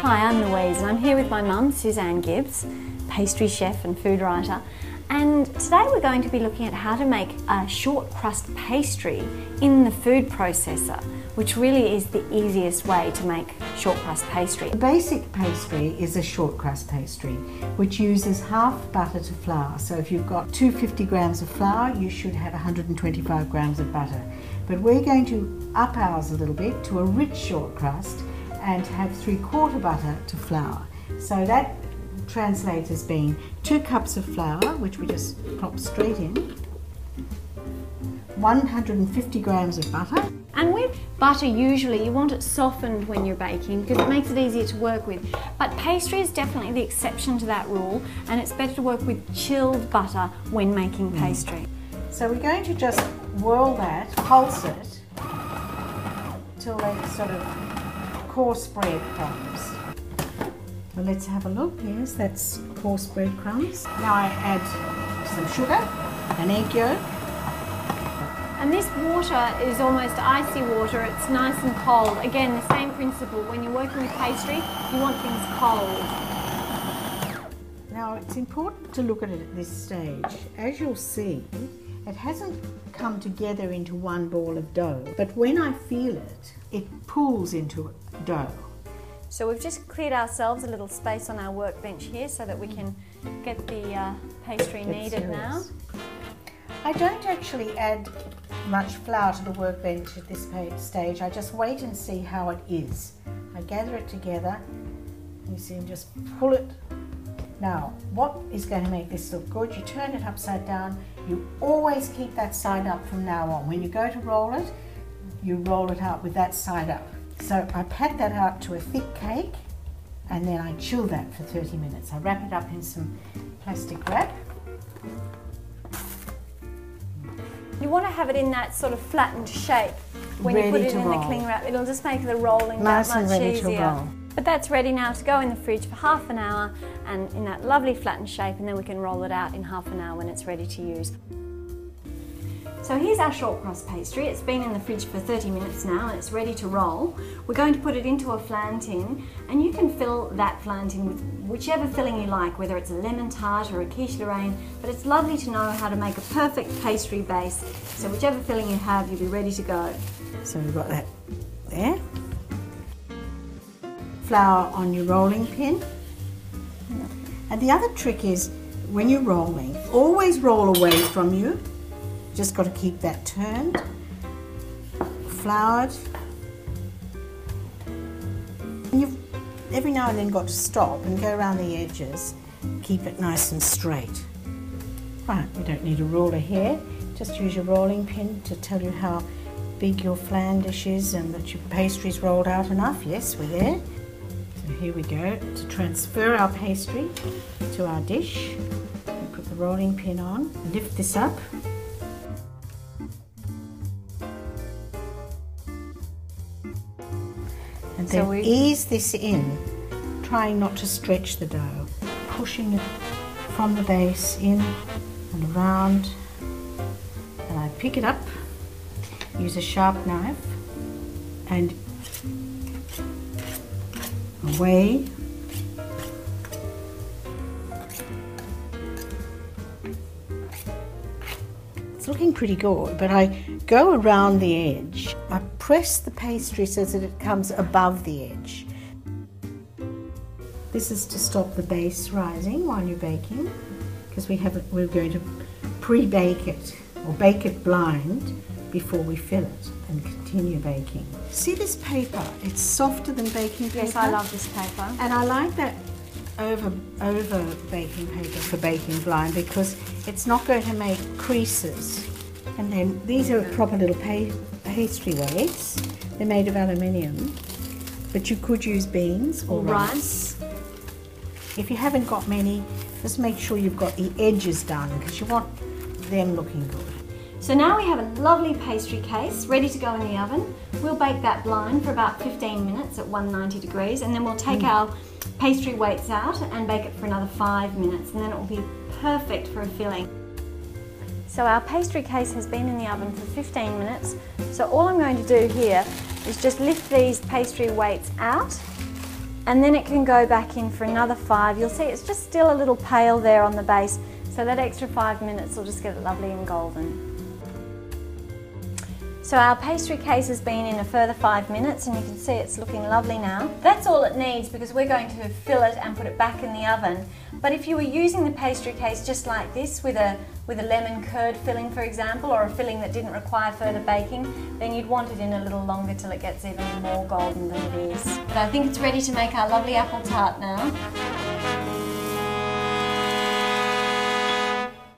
Hi, I'm Louise and I'm here with my mum, Suzanne Gibbs, pastry chef and food writer. And today we're going to be looking at how to make a short crust pastry in the food processor, which really is the easiest way to make short crust pastry. The basic pastry is a short crust pastry, which uses half butter to flour. So if you've got 250 grams of flour, you should have 125 grams of butter. But we're going to up ours a little bit to a rich short crust and have 3/4 butter to flour. So that translates as being 2 cups of flour, which we just plop straight in, 150 grams of butter. And with butter, usually you want it softened when you're baking because it makes it easier to work with. But pastry is definitely the exception to that rule, and it's better to work with chilled butter when making pastry. So we're going to just whirl that, pulse it, till they sort of coarse breadcrumbs. Well, let's have a look. Yes, that's coarse breadcrumbs. Now I add some sugar, an egg yolk. And this water is almost icy water. It's nice and cold. Again, the same principle. When you're working with pastry, you want things cold. Now it's important to look at it at this stage. As you'll see, it hasn't come together into one ball of dough, but when I feel it, it pools into dough. So we've just cleared ourselves a little space on our workbench here so that we can get the pastry kneaded now. I don't actually add much flour to the workbench at this stage. I just wait and see how it is. I gather it together, you see, and just pull it. Now, what is going to make this look good? You turn it upside down. You always keep that side up from now on. When you go to roll it, you roll it out with that side up. So I pat that out to a thick cake, and then I chill that for 30 minutes. I wrap it up in some plastic wrap. You want to have it in that sort of flattened shape when you put it in the cling wrap. It'll just make the rolling that much easier. But that's ready now to go in the fridge for half an hour and in that lovely flattened shape, and then we can roll it out in half an hour when it's ready to use. So here's our short crust pastry. It's been in the fridge for 30 minutes now and it's ready to roll. We're going to put it into a flan tin, and you can fill that flan tin with whichever filling you like, whether it's a lemon tart or a quiche Lorraine, but it's lovely to know how to make a perfect pastry base. So whichever filling you have, you'll be ready to go. So we've got that there. Flour on your rolling pin. And the other trick is, when you're rolling, always roll away from you. Just got to keep that turned, floured. And you've every now and then got to stop and go around the edges, keep it nice and straight. Right, you don't need a ruler here, just use your rolling pin to tell you how big your flan dish is and that your pastry's rolled out enough. Yes, we're there. So here we go, to transfer our pastry to our dish. We put the rolling pin on, lift this up. And then so ease this in, trying not to stretch the dough, pushing it from the base in and around. And I pick it up, use a sharp knife, and away. It's looking pretty good, but I go around the edge. I press the pastry so that it comes above the edge. This is to stop the base rising while you're baking, because we're going to pre-bake it or bake it blind before we fill it and continue baking. See this paper? It's softer than baking paper. Yes, I love this paper. And I like that over baking paper for baking blind, because it's not going to make creases. And then these are proper little pastry weights. They're made of aluminium, but you could use beans or rice. If you haven't got many, just make sure you've got the edges done, because you want them looking good. So now we have a lovely pastry case ready to go in the oven. We'll bake that blind for about 15 minutes at 190 degrees, and then we'll take our pastry weights out and bake it for another 5 minutes, and then it will be perfect for a filling. So our pastry case has been in the oven for 15 minutes. So all I'm going to do here is just lift these pastry weights out And then it can go back in for another 5. You'll see it's just still a little pale there on the base, so that extra 5 minutes will just get it lovely and golden. So our pastry case has been in a further 5 minutes, and you can see it's looking lovely now. That's all it needs because we're going to fill it and put it back in the oven. But if you were using the pastry case just like this with a lemon curd filling, for example, or a filling that didn't require further baking, then you'd want it in a little longer till it gets even more golden than it is. But I think it's ready to make our lovely apple tart now.